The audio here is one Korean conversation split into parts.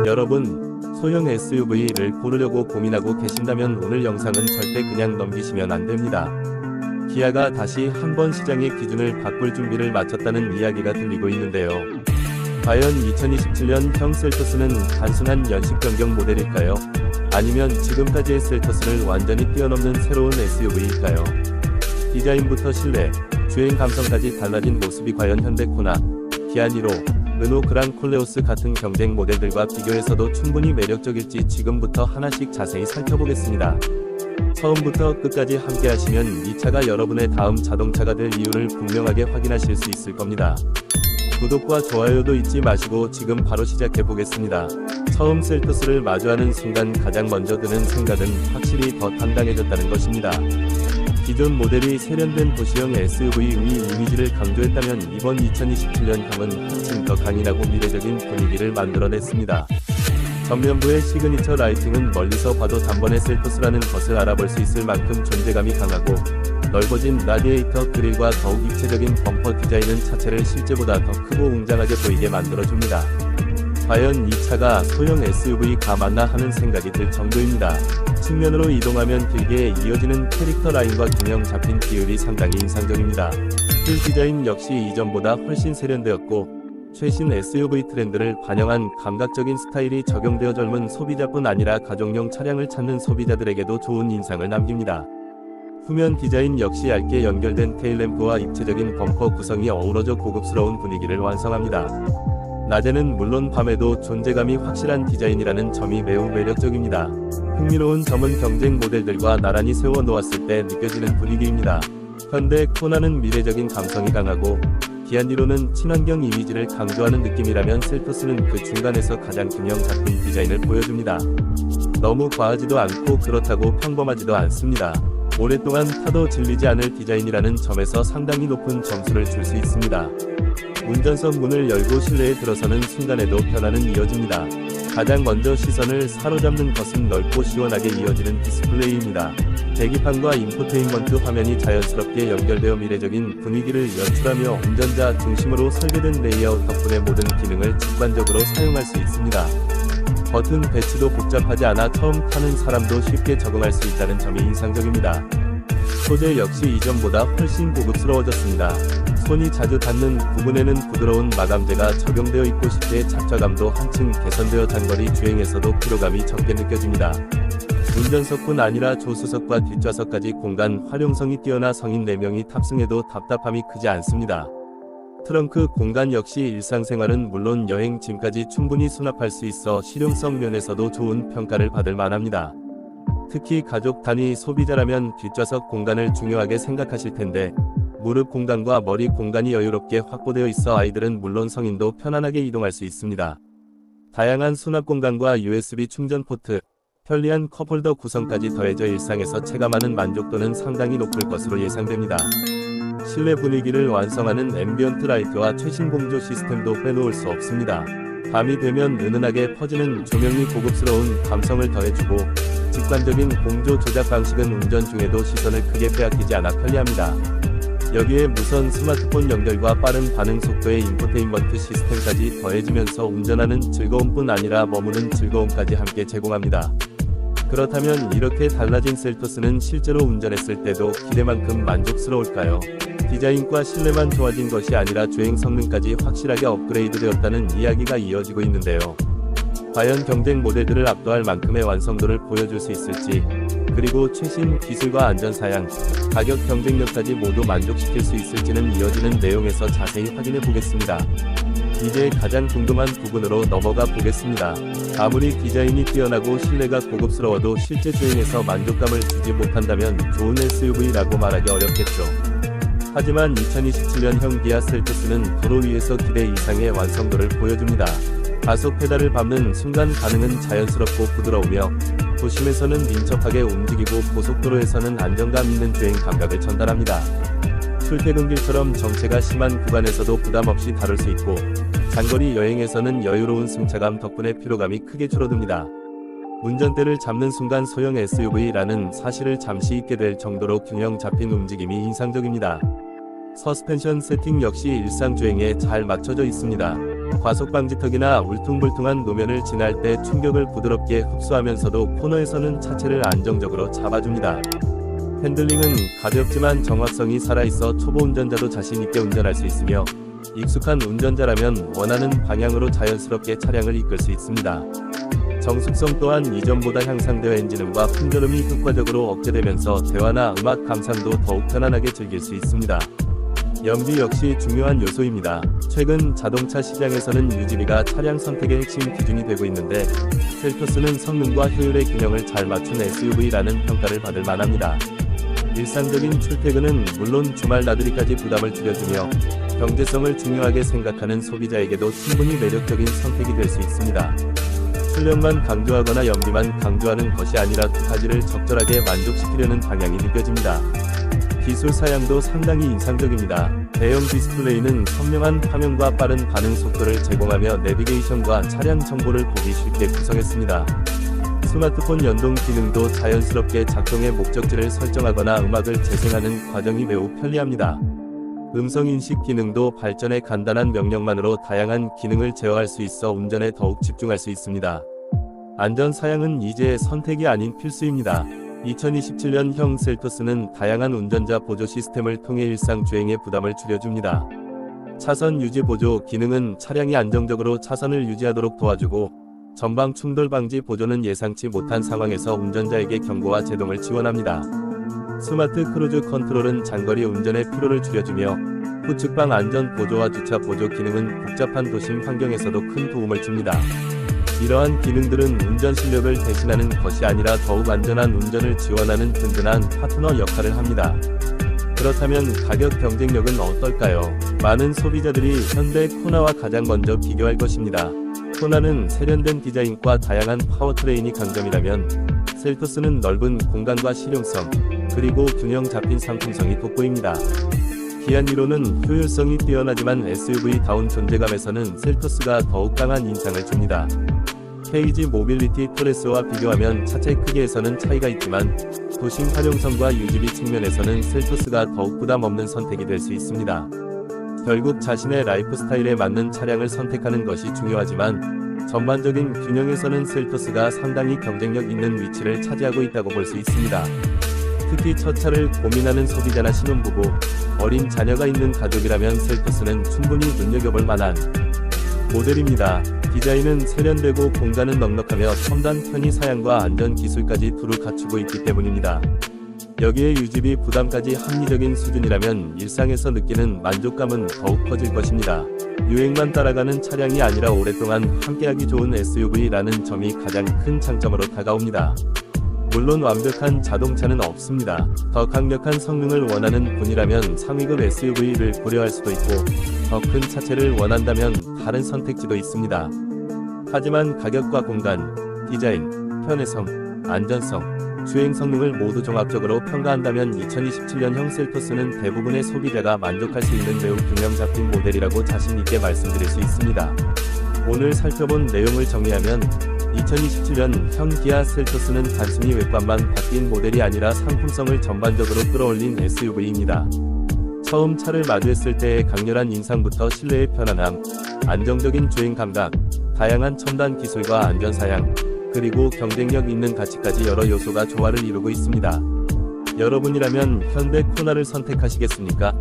여러분, 소형 SUV를 고르려고 고민하고 계신다면 오늘 영상은 절대 그냥 넘기시면 안됩니다. 기아가 다시 한번 시장의 기준을 바꿀 준비를 마쳤다는 이야기가 들리고 있는데요. 과연 2027년형 셀토스는 단순한 연식 변경 모델일까요? 아니면 지금까지의 셀토스를 완전히 뛰어넘는 새로운 SUV일까요? 디자인부터 실내, 주행 감성까지 달라진 모습이 과연 현대 코나, 기아 니로, 르노 그랑 콜레오스 같은 경쟁 모델들과 비교해서도 충분히 매력적일지 지금부터 하나씩 자세히 살펴보겠습니다. 처음부터 끝까지 함께 하시면 이 차가 여러분의 다음 자동차가 될 이유를 분명하게 확인하실 수 있을 겁니다. 구독과 좋아요도 잊지 마시고 지금 바로 시작해 보겠습니다. 처음 셀토스를 마주하는 순간 가장 먼저 드는 생각은 확실히 더 당당해졌다는 것입니다. 기존 모델이 세련된 도시형 SUV의 이미지를 강조했다면 이번 2027년형은 한층 더 강인하고 미래적인 분위기를 만들어냈습니다. 전면부의 시그니처 라이팅은 멀리서 봐도 단번에 셀토스라는 것을 알아볼 수 있을 만큼 존재감이 강하고, 넓어진 라디에이터 그릴과 더욱 입체적인 범퍼 디자인은 차체를 실제보다 더 크고 웅장하게 보이게 만들어줍니다. 과연 이 차가 소형 SUV가 맞나 하는 생각이 들 정도입니다. 측면으로 이동하면 길게 이어지는 캐릭터 라인과 균형 잡힌 비율이 상당히 인상적입니다. 휠 디자인 역시 이전보다 훨씬 세련되었고, 최신 SUV 트렌드를 반영한 감각적인 스타일이 적용되어 젊은 소비자뿐 아니라 가족용 차량을 찾는 소비자들에게도 좋은 인상을 남깁니다. 후면 디자인 역시 얇게 연결된 테일램프와 입체적인 범퍼 구성이 어우러져 고급스러운 분위기를 완성합니다. 낮에는 물론 밤에도 존재감이 확실한 디자인이라는 점이 매우 매력적입니다. 흥미로운 점은 경쟁 모델들과 나란히 세워 놓았을 때 느껴지는 분위기입니다. 현대 코나는 미래적인 감성이 강하고, 기아 니로는 친환경 이미지를 강조하는 느낌이라면 셀토스는 그 중간에서 가장 균형 잡힌 디자인을 보여줍니다. 너무 과하지도 않고 그렇다고 평범하지도 않습니다. 오랫동안 타도 질리지 않을 디자인이라는 점에서 상당히 높은 점수를 줄 수 있습니다. 운전석 문을 열고 실내에 들어서는 순간에도 변화는 이어집니다. 가장 먼저 시선을 사로잡는 것은 넓고 시원하게 이어지는 디스플레이입니다. 계기판과 인포테인먼트 화면이 자연스럽게 연결되어 미래적인 분위기를 연출하며 운전자 중심으로 설계된 레이아웃 덕분에 모든 기능을 직관적으로 사용할 수 있습니다. 버튼 배치도 복잡하지 않아 처음 타는 사람도 쉽게 적응할 수 있다는 점이 인상적입니다. 소재 역시 이전보다 훨씬 고급스러워졌습니다. 손이 자주 닿는 부분에는 부드러운 마감재가 적용되어 있고 시트의 착좌감도 한층 개선되어 장거리 주행에서도 피로감이 적게 느껴집니다. 운전석뿐 아니라 조수석과 뒷좌석까지 공간 활용성이 뛰어나 성인 4명이 탑승해도 답답함이 크지 않습니다. 트렁크 공간 역시 일상생활은 물론 여행 짐까지 충분히 수납할 수 있어 실용성 면에서도 좋은 평가를 받을 만합니다. 특히 가족 단위 소비자라면 뒷좌석 공간을 중요하게 생각하실 텐데, 무릎 공간과 머리 공간이 여유롭게 확보되어 있어 아이들은 물론 성인도 편안하게 이동할 수 있습니다. 다양한 수납 공간과 USB 충전 포트, 편리한 컵홀더 구성까지 더해져 일상에서 체감하는 만족도는 상당히 높을 것으로 예상됩니다. 실내 분위기를 완성하는 앰비언트 라이트와 최신 공조 시스템도 빼놓을 수 없습니다. 밤이 되면 은은하게 퍼지는 조명이 고급스러운 감성을 더해주고, 직관적인 공조 조작 방식은 운전 중에도 시선을 크게 빼앗기지 않아 편리합니다. 여기에 무선 스마트폰 연결과 빠른 반응 속도의 인포테인먼트 시스템까지 더해지면서 운전하는 즐거움뿐 아니라 머무는 즐거움까지 함께 제공합니다. 그렇다면 이렇게 달라진 셀토스는 실제로 운전했을 때도 기대만큼 만족스러울까요? 디자인과 실내만 좋아진 것이 아니라 주행 성능까지 확실하게 업그레이드되었다는 이야기가 이어지고 있는데요. 과연 경쟁 모델들을 압도할 만큼의 완성도를 보여줄 수 있을지, 그리고 최신 기술과 안전사양, 가격 경쟁력까지 모두 만족시킬 수 있을지는 이어지는 내용에서 자세히 확인해 보겠습니다. 이제 가장 궁금한 부분으로 넘어가 보겠습니다. 아무리 디자인이 뛰어나고 실내가 고급스러워도 실제 주행에서 만족감을 주지 못한다면 좋은 SUV라고 말하기 어렵겠죠. 하지만 2027년형 기아 셀토스는 도로 위에서 기대 이상의 완성도를 보여줍니다. 가속 페달을 밟는 순간 반응은 자연스럽고 부드러우며, 도심에서는 민첩하게 움직이고 고속도로에서는 안정감 있는 주행 감각을 전달합니다. 출퇴근길처럼 정체가 심한 구간에서도 부담 없이 다룰 수 있고, 장거리 여행에서는 여유로운 승차감 덕분에 피로감이 크게 줄어듭니다. 운전대를 잡는 순간 소형 SUV라는 사실을 잠시 잊게 될 정도로 균형 잡힌 움직임이 인상적입니다. 서스펜션 세팅 역시 일상주행에 잘 맞춰져 있습니다. 과속 방지턱이나 울퉁불퉁한 노면을 지날 때 충격을 부드럽게 흡수하면서도 코너에서는 차체를 안정적으로 잡아줍니다. 핸들링은 가볍지만 정확성이 살아있어 초보 운전자도 자신있게 운전할 수 있으며 익숙한 운전자라면 원하는 방향으로 자연스럽게 차량을 이끌 수 있습니다. 정숙성 또한 이전보다 향상되어 엔진음과 풍절음이 효과적으로 억제되면서 대화나 음악 감상도 더욱 편안하게 즐길 수 있습니다. 연비 역시 중요한 요소입니다. 최근 자동차 시장에서는 유지비가 차량 선택의 핵심 기준이 되고 있는데 셀토스는 성능과 효율의 균형을 잘 맞춘 SUV라는 평가를 받을 만합니다. 일상적인 출퇴근은 물론 주말 나들이까지 부담을 줄여주며 경제성을 중요하게 생각하는 소비자에게도 충분히 매력적인 선택이 될 수 있습니다. 출력만 강조하거나 연비만 강조하는 것이 아니라 두 가지를 적절하게 만족시키려는 방향이 느껴집니다. 기술 사양도 상당히 인상적입니다. 대형 디스플레이는 선명한 화면과 빠른 반응 속도를 제공하며 내비게이션과 차량 정보를 보기 쉽게 구성했습니다. 스마트폰 연동 기능도 자연스럽게 작동해 목적지를 설정하거나 음악을 재생하는 과정이 매우 편리합니다. 음성인식 기능도 발전해 간단한 명령만으로 다양한 기능을 제어할 수 있어 운전에 더욱 집중할 수 있습니다. 안전사양은 이제 선택이 아닌 필수입니다. 2027년형 셀토스는 다양한 운전자 보조 시스템을 통해 일상 주행의 부담을 줄여줍니다. 차선 유지 보조 기능은 차량이 안정적으로 차선을 유지하도록 도와주고 전방 충돌 방지 보조는 예상치 못한 상황에서 운전자에게 경고와 제동을 지원합니다. 스마트 크루즈 컨트롤은 장거리 운전의 피로를 줄여주며 후측방 안전 보조와 주차 보조 기능은 복잡한 도심 환경에서도 큰 도움을 줍니다. 이러한 기능들은 운전 실력을 대신하는 것이 아니라 더욱 안전한 운전을 지원하는 든든한 파트너 역할을 합니다. 그렇다면 가격 경쟁력은 어떨까요? 많은 소비자들이 현대 코나와 가장 먼저 비교할 것입니다. 코나는 세련된 디자인과 다양한 파워트레인이 강점이라면 셀토스는 넓은 공간과 실용성, 그리고 균형 잡힌 상품성이 돋보입니다. 기한 1호는 효율성이 뛰어나지만 SUV다운 존재감에서는 셀토스가 더욱 강한 인상을 줍니다. KG 모빌리티 토레스와 비교하면 차체 크기에서는 차이가 있지만 도심 활용성과 유지비 측면에서는 셀토스가 더욱 부담 없는 선택이 될 수 있습니다. 결국 자신의 라이프 스타일에 맞는 차량을 선택하는 것이 중요하지만 전반적인 균형에서는 셀토스가 상당히 경쟁력 있는 위치를 차지하고 있다고 볼 수 있습니다. 특히 첫 차를 고민하는 소비자나 신혼부부, 어린 자녀가 있는 가족이라면 셀토스는 충분히 눈여겨볼 만한 모델입니다. 디자인은 세련되고 공간은 넉넉하며 첨단 편의 사양과 안전 기술까지 두루 갖추고 있기 때문입니다. 여기에 유지비 부담까지 합리적인 수준이라면 일상에서 느끼는 만족감은 더욱 커질 것입니다. 유행만 따라가는 차량이 아니라 오랫동안 함께하기 좋은 SUV라는 점이 가장 큰 장점으로 다가옵니다. 물론 완벽한 자동차는 없습니다. 더 강력한 성능을 원하는 분이라면 상위급 SUV를 고려할 수도 있고 더 큰 차체를 원한다면 다른 선택지도 있습니다. 하지만 가격과 공간, 디자인, 편의성, 안전성, 주행 성능을 모두 종합적으로 평가한다면 2027년형 셀토스는 대부분의 소비자가 만족할 수 있는 매우 균형 잡힌 모델이라고 자신 있게 말씀드릴 수 있습니다. 오늘 살펴본 내용을 정리하면 2027년형 기아 셀토스는 단순히 외관만 바뀐 모델이 아니라 상품성을 전반적으로 끌어올린 SUV입니다. 처음 차를 마주했을 때의 강렬한 인상부터 실내의 편안함, 안정적인 주행 감각, 다양한 첨단 기술과 안전 사양, 그리고 경쟁력 있는 가치까지 여러 요소가 조화를 이루고 있습니다. 여러분이라면 현대 코나를 선택하시겠습니까?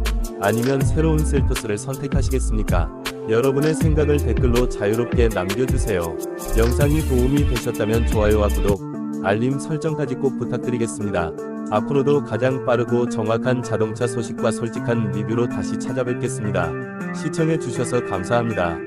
아니면 새로운 셀토스를 선택하시겠습니까? 여러분의 생각을 댓글로 자유롭게 남겨주세요. 영상이 도움이 되셨다면 좋아요와 구독, 알림 설정까지 꼭 부탁드리겠습니다. 앞으로도 가장 빠르고 정확한 자동차 소식과 솔직한 리뷰로 다시 찾아뵙겠습니다. 시청해주셔서 감사합니다.